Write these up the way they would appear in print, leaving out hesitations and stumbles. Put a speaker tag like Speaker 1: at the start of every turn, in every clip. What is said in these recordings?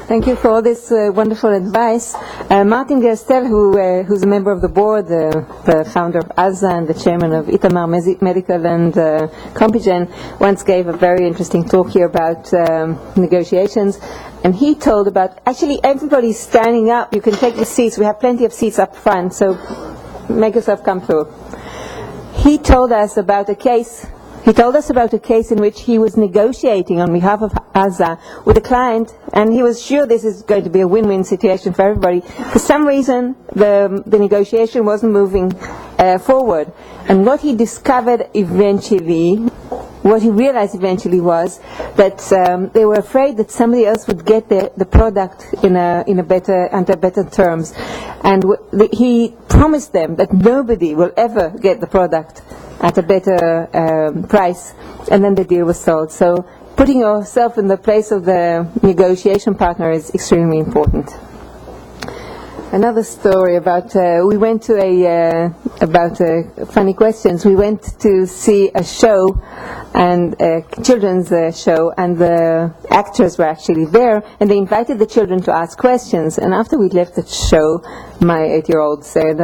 Speaker 1: Thank you for all this wonderful advice. Martin Gerstel, who's a member of the board, the founder of AZA and the chairman of Itamar Medical and Compigen, once gave a very interesting talk here about negotiations. And he told about, actually everybody's standing up, you can take the seats, we have plenty of seats up front, so make yourself comfortable. He told us about a case in which he was negotiating on behalf of AZA with a client, and he was sure this is going to be a win-win situation for everybody. For some reason, the negotiation wasn't moving forward. And what he discovered eventually, what he realized eventually was that they were afraid that somebody else would get the product under better terms. And he promised them that nobody will ever get the product at a better price, and then the deal was sold. So putting yourself in the place of the negotiation partner is extremely important. Another story about we went to funny questions. We went to see a show, and children's show, and the actors were actually there, and they invited the children to ask questions. And after we left the show, my 8-year-old said,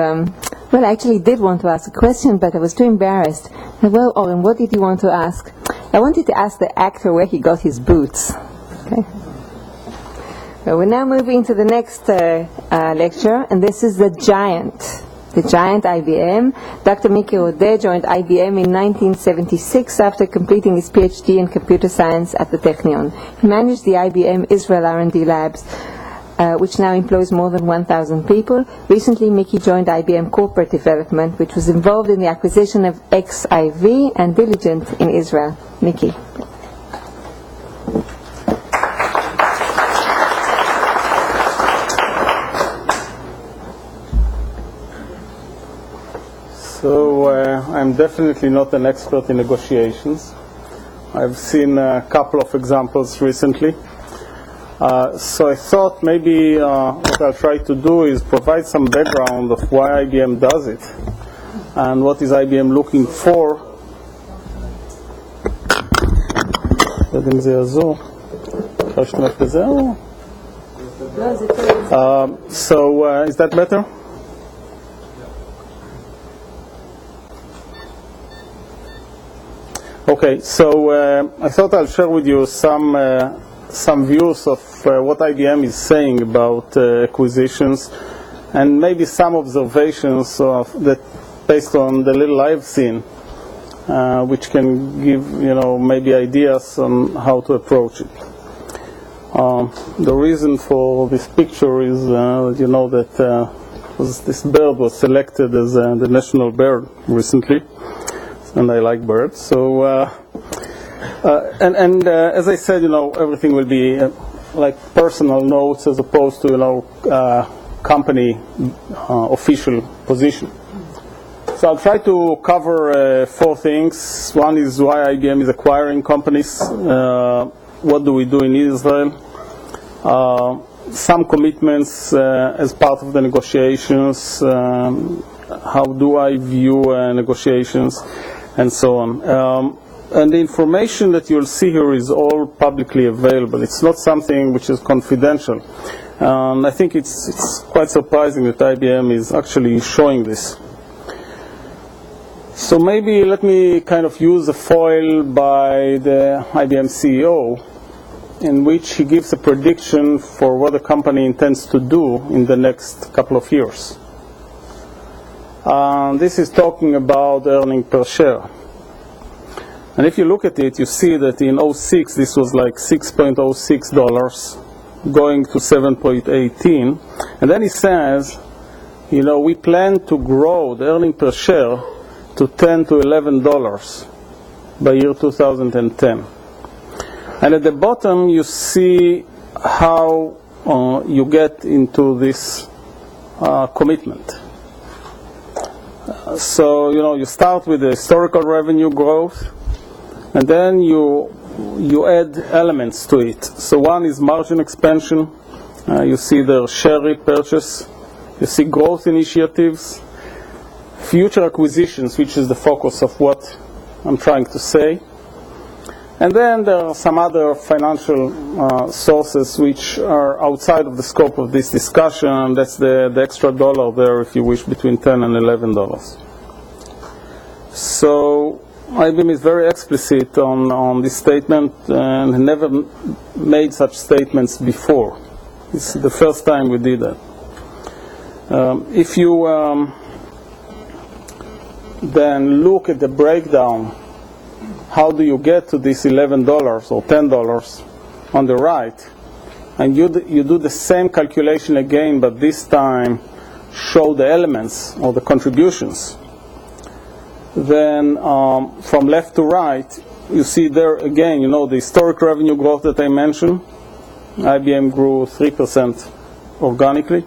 Speaker 1: well, I actually did want to ask a question, but I was too embarrassed. And, well, Oren, what did you want to ask? I wanted to ask the actor where he got his boots. Okay. So we're now moving to the next lecture, and this is the giant IBM. Dr. Miki Rodeh joined IBM in 1976 after completing his PhD in computer science at the Technion. He managed the IBM Israel R&D labs, which now employs more than 1,000 people. Recently, Miki joined IBM Corporate Development, which was involved in the acquisition of XIV and Diligent in Israel. Miki.
Speaker 2: So I'm definitely not an expert in negotiations. I've seen a couple of examples recently. So I thought maybe what I'll try to do is provide some background of why IBM does it and what is IBM looking for. So is that better? Okay, so I thought I'll share with you some views of what IBM is saying about acquisitions, and maybe some observations that based on the little I've seen, which can give maybe ideas on how to approach it. The reason for this picture is that this bird was selected as the national bird recently. And I like birds, so as I said, everything will be like personal notes as opposed to company official position. So I'll try to cover 4 things. One is why IBM is acquiring companies. What do we do in Israel? Some commitments as part of the negotiations. How do I view negotiations? And so on. And the information that you'll see here is all publicly available. It's not something which is confidential. I think it's quite surprising that IBM is actually showing this. So maybe let me kind of use a foil by the IBM CEO, in which he gives a prediction for what the company intends to do in the next couple of years. This is talking about earning per share. And if you look at it, you see that in 2006 this was like $6.06 going to 7.18. And then he says, we plan to grow the earning per share to $10 to $11 by year 2010. And at the bottom you see how you get into this commitment. So you start with the historical revenue growth, and then you add elements to it. So one is margin expansion. You see the share repurchase. You see growth initiatives, future acquisitions, which is the focus of what I'm trying to say. And then there are some other financial sources which are outside of the scope of this discussion, and that's the extra dollar there, if you wish, between $10 and $11. So IBM is very explicit on this statement and never made such statements before. It's the first time we did that. If you then look at the breakdown, how do you get to this $11 or $10 on the right, and you do the same calculation again, but this time show the elements or the contributions, then from left to right, you see there again, the historic revenue growth that I mentioned. IBM grew 3% organically.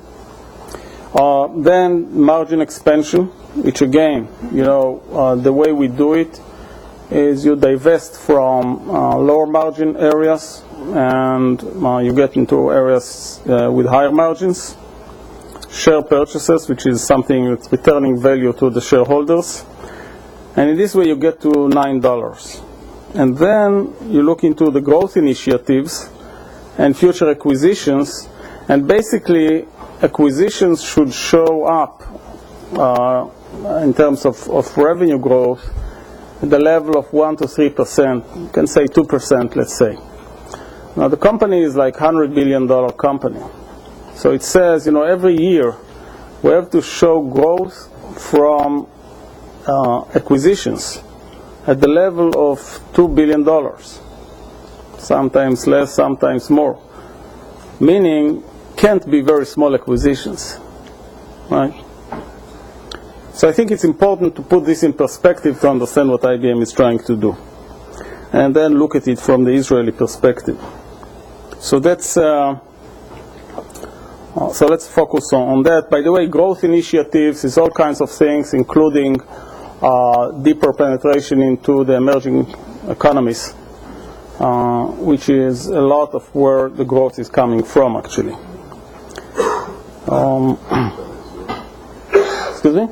Speaker 2: Then margin expansion, which again, the way we do it is you divest from lower margin areas and you get into areas with higher margins. Share purchases, which is something that's returning value to the shareholders. And in this way you get to $9. And then you look into the growth initiatives and future acquisitions, and basically acquisitions should show up in terms of revenue growth at the level of 1 to 3%. You can say 2%, let's say. Now the company is like $100 billion company. So it says, every year we have to show growth from acquisitions at the level of $2 billion. Sometimes less, sometimes more. Meaning, can't be very small acquisitions, right? So I think it's important to put this in perspective to understand what IBM is trying to do, and then look at it from the Israeli perspective. So that's so let's focus on that. By the way, growth initiatives is all kinds of things, including deeper penetration into the emerging economies, which is a lot of where the growth is coming from, actually. Excuse me?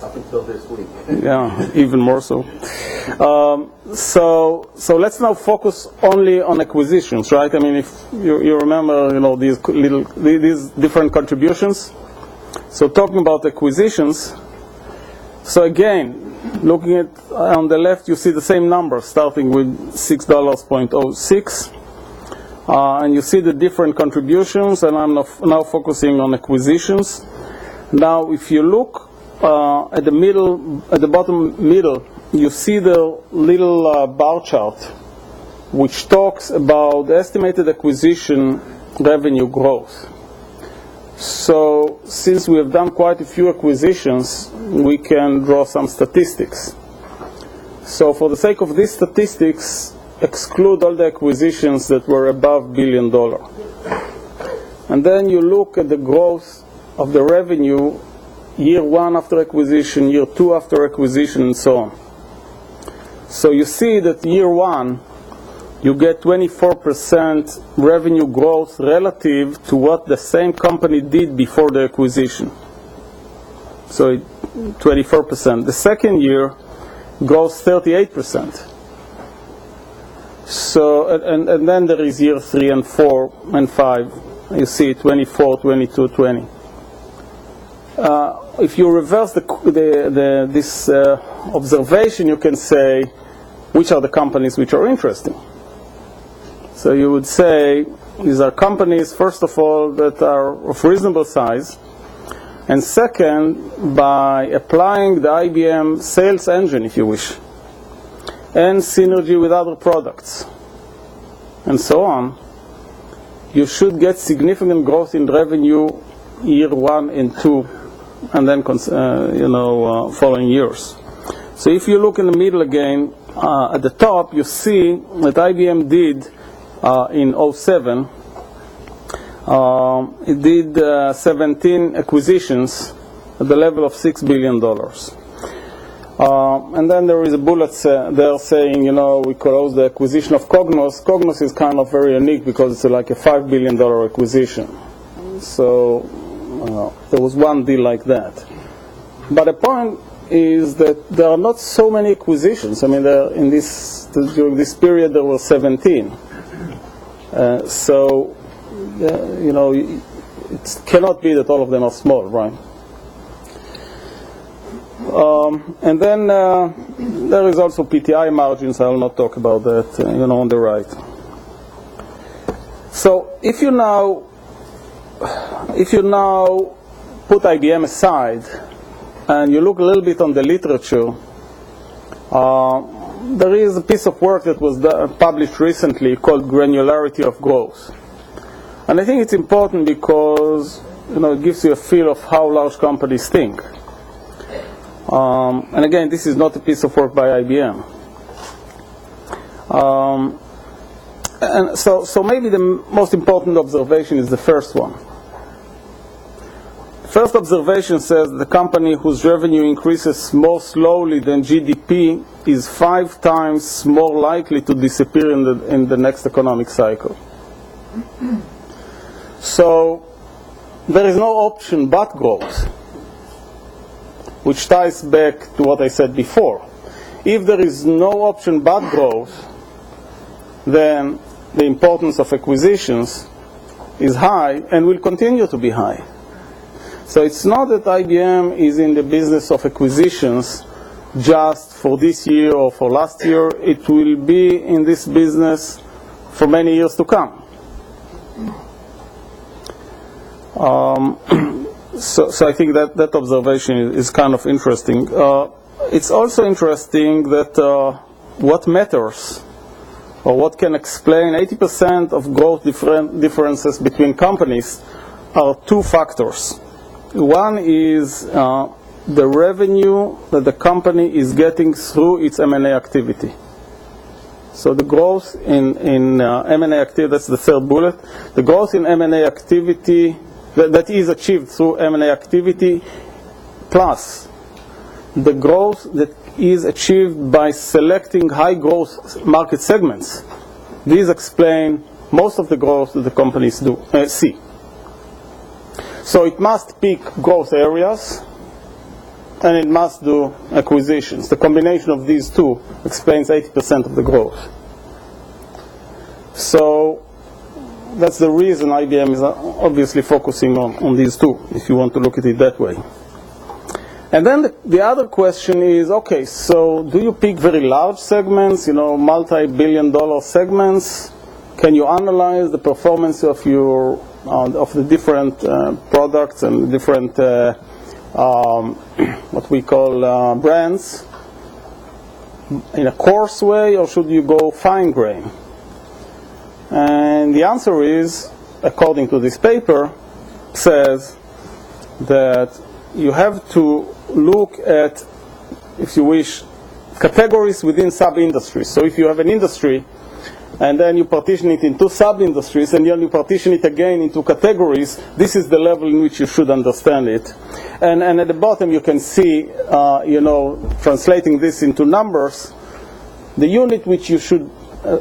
Speaker 3: Up until this week.
Speaker 2: Yeah, even more so. So let's now focus only on acquisitions, right? I mean, if you remember, these different contributions. So talking about acquisitions. So again, looking at on the left, you see the same number, starting with $6.06. And you see the different contributions, and I'm now focusing on acquisitions. Now, if you look at the bottom middle, you see the little bar chart, which talks about the estimated acquisition revenue growth. So, since we have done quite a few acquisitions, we can draw some statistics. So, for the sake of these statistics, exclude all the acquisitions that were above $1 billion. And then you look at the growth of the revenue year 1 after acquisition, year 2 after acquisition, and so on. So you see that year 1, you get 24% revenue growth relative to what the same company did before the acquisition. So 24%. The second year grows 38%. So, and then there is year 3 and 4 and 5. You see 24, 22, 20. If you reverse this observation, you can say, which are the companies which are interesting? So you would say, these are companies, first of all, that are of reasonable size, and second, by applying the IBM sales engine, if you wish, and synergy with other products, and so on, you should get significant growth in revenue year 1 and 2, and then following years. So if you look in the middle again, at the top, you see that IBM did in 2007, it did 17 acquisitions at the level of $6 billion. And then there is a bullet there saying, we close the acquisition of Cognos. Cognos is kind of very unique because it's like a $5 billion acquisition. So there was one deal like that. But is that there are not so many acquisitions. I mean, during this period there were 17. It cannot be that all of them are small, right? And then there is also PTI margins. I will not talk about that, on the right. So if you now put IBM aside and you look a little bit on the literature, there is a piece of work that was published recently called Granularity of Growth. And I think it's important because it gives you a feel of how large companies think. And again, this is not a piece of work by IBM. And so maybe the most important observation is the first one. First observation says the company whose revenue increases more slowly than GDP is 5 times more likely to disappear in the next economic cycle. So there is no option but growth, which ties back to what I said before. If there is no option but growth, then the importance of acquisitions is high and will continue to be high. So it's not that IBM is in the business of acquisitions just for this year or for last year. It will be in this business for many years to come. So I think that observation is kind of interesting. It's also interesting that what matters, or what can explain 80% of growth differences between companies, are 2 factors. One is the revenue that the company is getting through its M&A activity. So the growth in M&A activity, that's the third bullet, the growth in M&A activity that is achieved through M&A activity, plus the growth that is achieved by selecting high growth market segments. These explain most of the growth that the companies see. So it must pick growth areas, and it must do acquisitions. The combination of these 2 explains 80% of the growth. So that's the reason IBM is obviously focusing on these 2, if you want to look at it that way. And then the other question is, okay, so do you pick very large segments, multi-billion-dollar segments? Can you analyze the performance of the different products and different what we call brands in a coarse way, or should you go fine grain? And the answer is, according to this paper, says that you have to look at, if you wish, categories within sub-industries. So if you have an industry, and then you partition it into sub-industries, and then you partition it again into categories, this is the level in which you should understand it. And at the bottom you can see, translating this into numbers, the unit which you should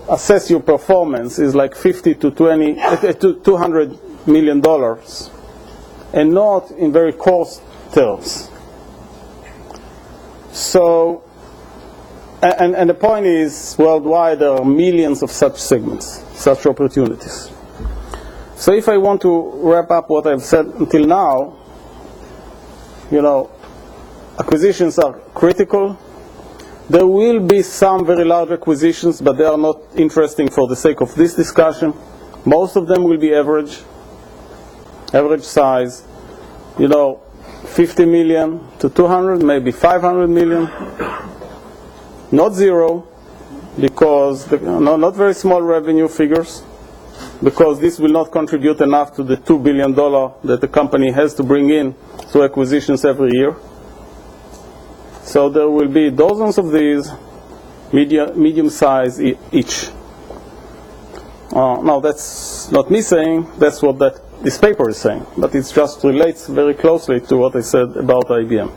Speaker 2: assess your performance is like $50 to $200 million, and not in very coarse terms. So, and the point is, worldwide there are millions of such segments, such opportunities. So if I want to wrap up what I've said until now, acquisitions are critical. There will be some very large acquisitions, but they are not interesting for the sake of this discussion. Most of them will be average size, 50 million to 200, maybe 500 million. Not zero, because not very small revenue figures, because this will not contribute enough to the $2 billion that the company has to bring in through acquisitions every year. So there will be dozens of these, medium size each. Now that's not me saying, that's what this paper is saying, but it just relates very closely to what I said about IBM.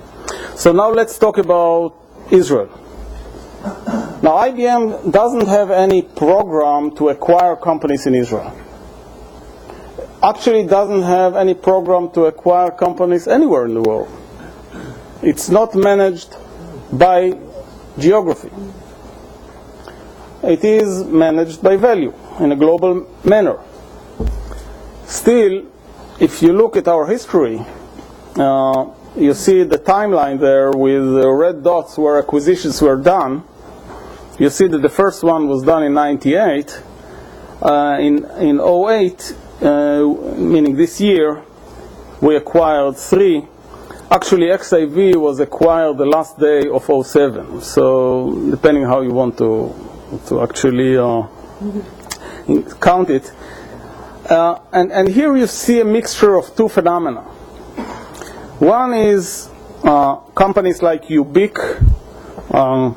Speaker 2: So now let's talk about Israel. Now IBM doesn't have any program to acquire companies in Israel. Actually, it doesn't have any program to acquire companies anywhere in the world. It's not managed by geography. It is managed by value in a global manner. Still, if you look at our history, you see the timeline there with the red dots where acquisitions were done. You see that the first one was done in 98. In 08, meaning this year, we acquired 3. Actually, XIV was acquired the last day of 07. So, depending how you want to actually count it. And here you see a mixture of two phenomena. One is companies like Ubiq,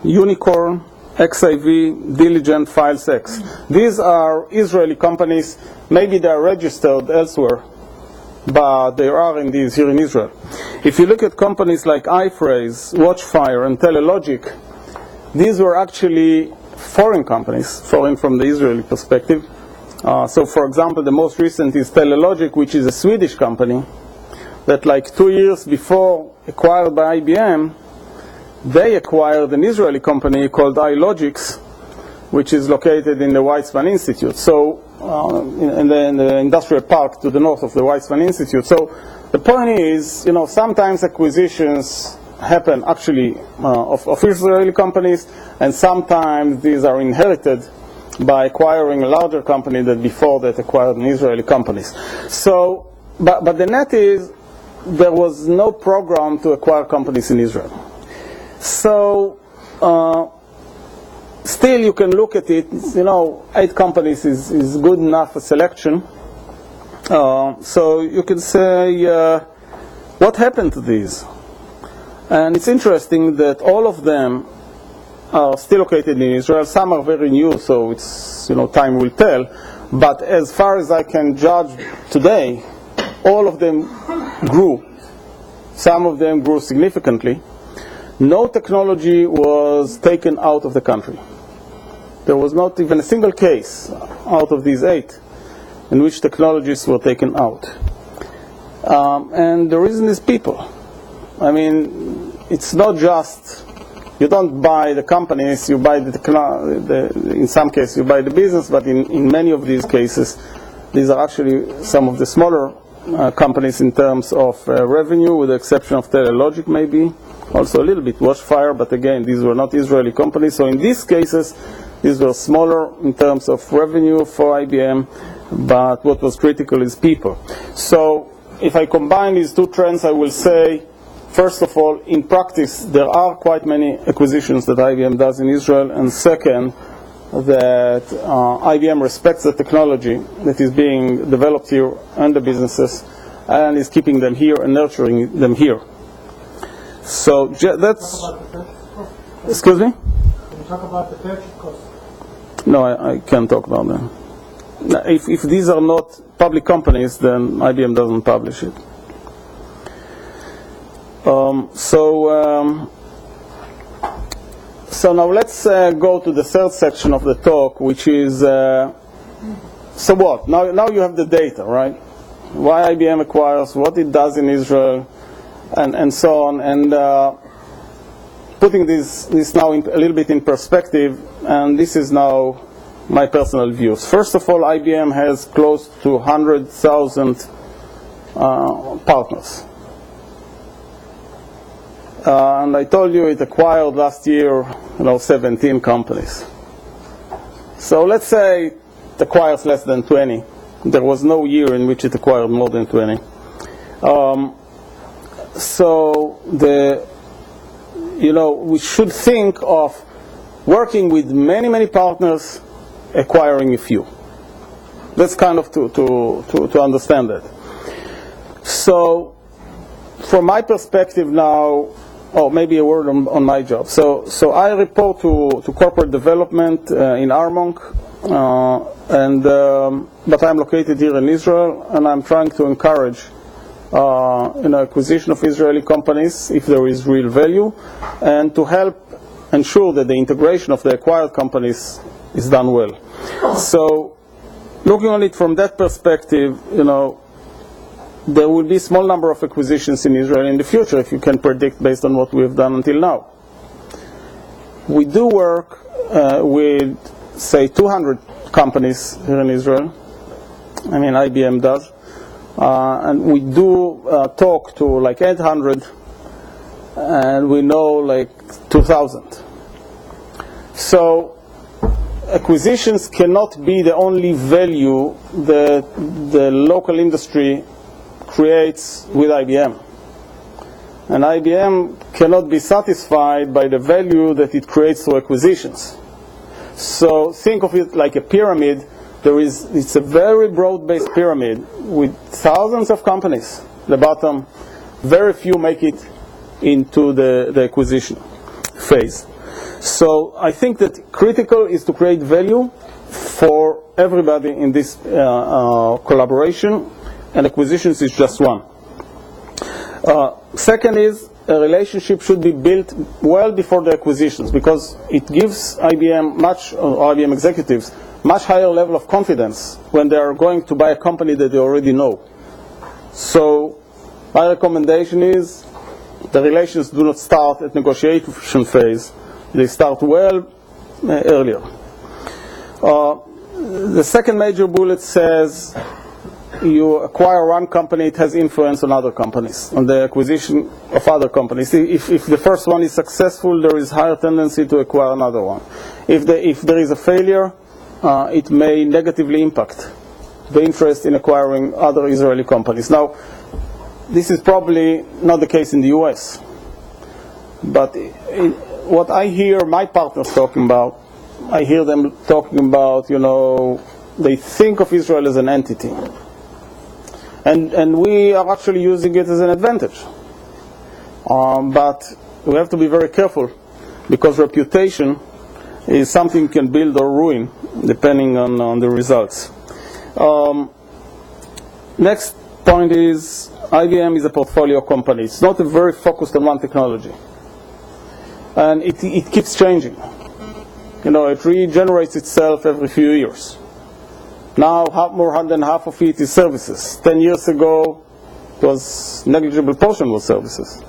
Speaker 2: Unicorn, XIV, Diligent, FilesX. These are Israeli companies. Maybe they are registered elsewhere, but they are here in Israel. If you look at companies like iPhrase, Watchfire, and Telelogic, these were actually foreign companies, foreign from the Israeli perspective. So, for example, the most recent is Telelogic, which is a Swedish company that, like 2 years before acquired by IBM, they acquired an Israeli company called iLogix, which is located in the Weizmann Institute. So, in the industrial park to the north of the Weizmann Institute. So, the point is, sometimes acquisitions happen actually of Israeli companies, and sometimes these are inherited by acquiring a larger company that before that acquired an Israeli companies. So, but the net is, there was no program to acquire companies in Israel. So, still you can look at it, 8 companies is good enough a selection. So you can say, what happened to these? And it's interesting that all of them are still located in Israel. Some are very new, so it's, time will tell. But as far as I can judge today, all of them grew. Some of them grew significantly. No technology was taken out of the country. There was not even a single case out of these 8 in which technologies were taken out. And the reason is people. I mean, it's not just, you don't buy the companies, you buy in some cases you buy the business, but in many of these cases, these are actually some of the smaller companies in terms of revenue, with the exception of Telelogic maybe, also a little bit Watchfire, but again, these were not Israeli companies. So in these cases, these were smaller in terms of revenue for IBM, but what was critical is people. So if I combine these two trends, I will say, first of all, in practice, there are quite many acquisitions that IBM does in Israel, and second, that IBM respects the technology that is being developed here and the businesses, and is keeping them here and nurturing them here. So that's... Excuse me?
Speaker 4: Can you talk about the purchase cost?
Speaker 2: No, I can't talk about them. If these are not public companies, then IBM doesn't publish it. So now let's go to the third section of the talk, which is, so what? Now you have the data, right? Why IBM acquires, what it does in Israel, and so on, and putting this now a little bit in perspective, and this is now my personal views. First of all, IBM has close to 100,000 partners. And I told you it acquired last year, 17 companies. So let's say it acquires less than 20. There was no year in which it acquired more than 20. So we should think of working with many partners, acquiring a few. That's kind of to understand that. So, from my perspective now, maybe a word on my job. So I report to corporate development in Armonk, but I'm located here in Israel, and I'm trying to encourage acquisition of Israeli companies if there is real value, and to help ensure that the integration of the acquired companies is done well. So, looking on it from that perspective, there will be a small number of acquisitions in Israel in the future, if you can predict based on what we have done until now. We do work with, say, 200 companies here in Israel. I mean, IBM does. And we do talk to like 800, and we know like 2,000. So acquisitions cannot be the only value that the local industry creates with IBM. And IBM cannot be satisfied by the value that it creates through acquisitions. So think of it like a pyramid. It's a very broad-based pyramid with thousands of companies. The bottom, very few make it into the acquisition phase. So I think that critical is to create value for everybody in this collaboration, and acquisitions is just one. Second is, a relationship should be built well before the acquisitions, because it gives IBM IBM executives much higher level of confidence when they are going to buy a company that they already know. So my recommendation is the relations do not start at negotiation phase. They start well earlier. The second major bullet says you acquire one company, it has influence on other companies, on the acquisition of other companies. If the first one is successful, there is higher tendency to acquire another one. If there is a failure, it may negatively impact the interest in acquiring other Israeli companies. Now, this is probably not the case in the US, but what I hear my partners talking about, I hear them talking about, they think of Israel as an entity. And we are actually using it as an advantage. But we have to be very careful, because reputation is something you can build or ruin, depending on the results. Next point is, IBM is a portfolio company. It's not very focused on one technology. And it keeps changing. It regenerates itself every few years. Now, more than half of it is services. 10 years ago, it was negligible portion was services.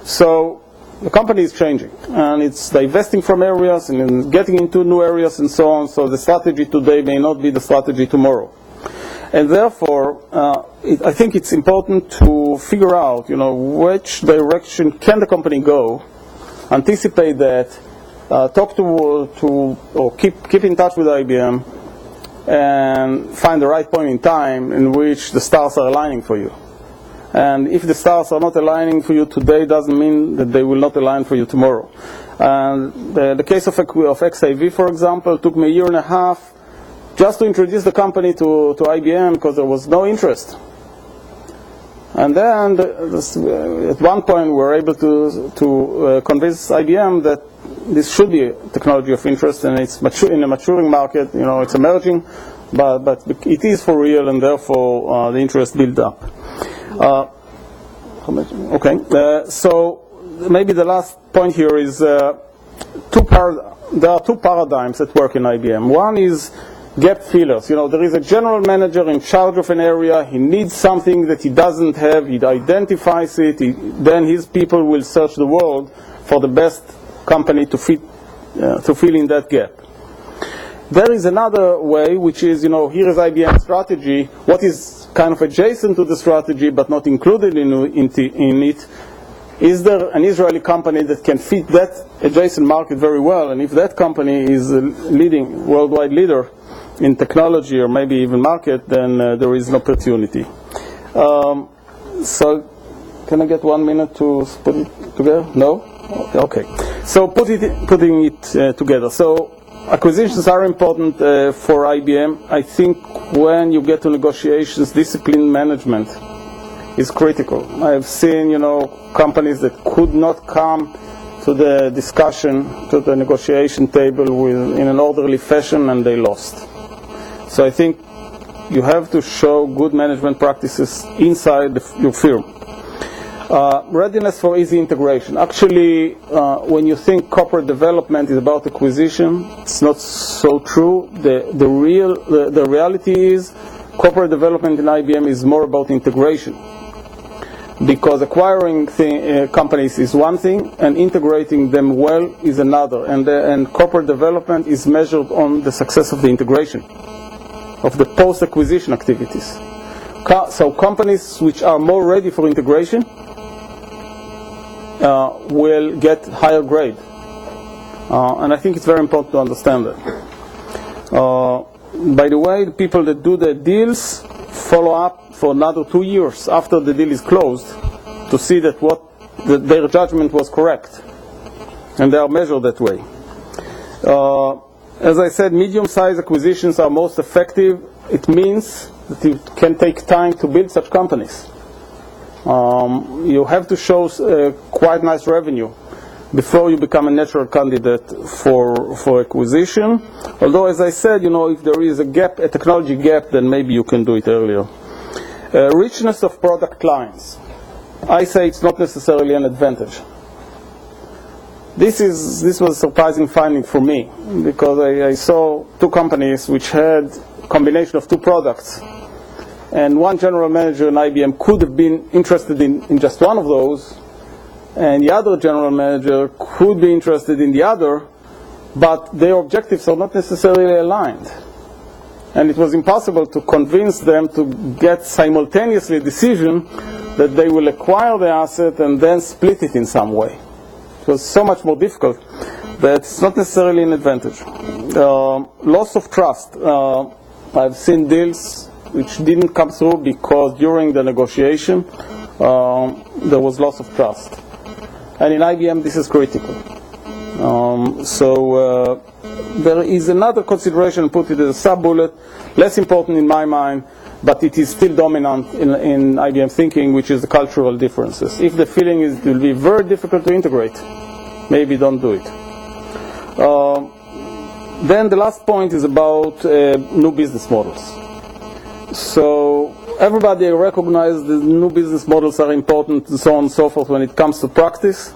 Speaker 2: So the company is changing, and it's divesting from areas and getting into new areas and so on. So the strategy today may not be the strategy tomorrow. And therefore, I think it's important to figure out, which direction can the company go, anticipate that, talk to or keep in touch with IBM, and find the right point in time in which the stars are aligning for you. And if the stars are not aligning for you today, doesn't mean that they will not align for you tomorrow. And the case of XAV, for example, took me a year and a half just to introduce the company to IBM, because there was no interest. And then, at one point, we were able to convince IBM that this should be a technology of interest, and it's in a maturing market. It's emerging, but it is for real, and therefore the interest built up. So maybe the last point here is there are two paradigms at work in IBM. One is gap fillers. There is a general manager in charge of an area. He needs something that he doesn't have. He identifies it. Then his people will search the world for the best company to fill in that gap. There is another way, which is, here is IBM's strategy. What is kind of adjacent to the strategy but not included in it? Is there an Israeli company that can fit that adjacent market very well? And if that company is a worldwide leader in technology or maybe even market, then there is an opportunity. So, can I get 1 minute to put it together? No? Okay. So putting it together. So acquisitions are important for IBM. I think when you get to negotiations, discipline management is critical. I have seen, companies that could not come to the discussion, to the negotiation table in an orderly fashion, and they lost. So I think you have to show good management practices inside your firm. Readiness for easy integration. Actually, when you think corporate development is about acquisition, it's not so true. The reality is corporate development in IBM is more about integration. Because acquiring companies is one thing, and integrating them well is another. And corporate development is measured on the success of the integration, of the post-acquisition activities. So companies which are more ready for integration will get higher grade. And I think it's very important to understand that. By the way, the people that do the deals follow up for another 2 years after the deal is closed to see that their judgment was correct. And they are measured that way. As I said, medium-sized acquisitions are most effective. It means that it can take time to build such companies. You have to show quite nice revenue before you become a natural candidate for acquisition. Although, as I said, if there is a technology gap, then maybe you can do it earlier. Richness of product lines. I say it's not necessarily an advantage. This was a surprising finding for me, because I saw two companies which had a combination of two products. And one general manager in IBM could have been interested in just one of those, and the other general manager could be interested in the other, but their objectives are not necessarily aligned. And it was impossible to convince them to get simultaneously a decision that they will acquire the asset and then split it in some way. It was so much more difficult that it's not necessarily an advantage. Loss of trust. I've seen deals which didn't come through because during the negotiation there was loss of trust. And in IBM this is critical. So there is another consideration, put it as a sub-bullet, less important in my mind, but it is still dominant in IBM thinking, which is the cultural differences. If the feeling is it will be very difficult to integrate, maybe don't do it. Then the last point is about new business models. So everybody recognizes that new business models are important and so on and so forth when it comes to practice.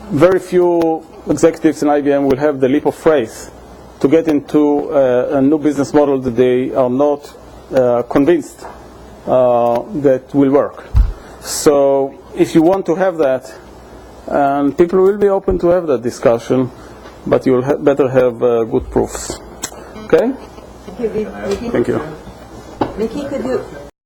Speaker 2: Very few executives in IBM will have the leap of faith to get into a new business model that they are not convinced that will work. So if you want to have that, and people will be open to have that discussion, but you'll better have good proofs. Okay?
Speaker 1: Thank you.
Speaker 2: Thank you.
Speaker 1: Mickey, could you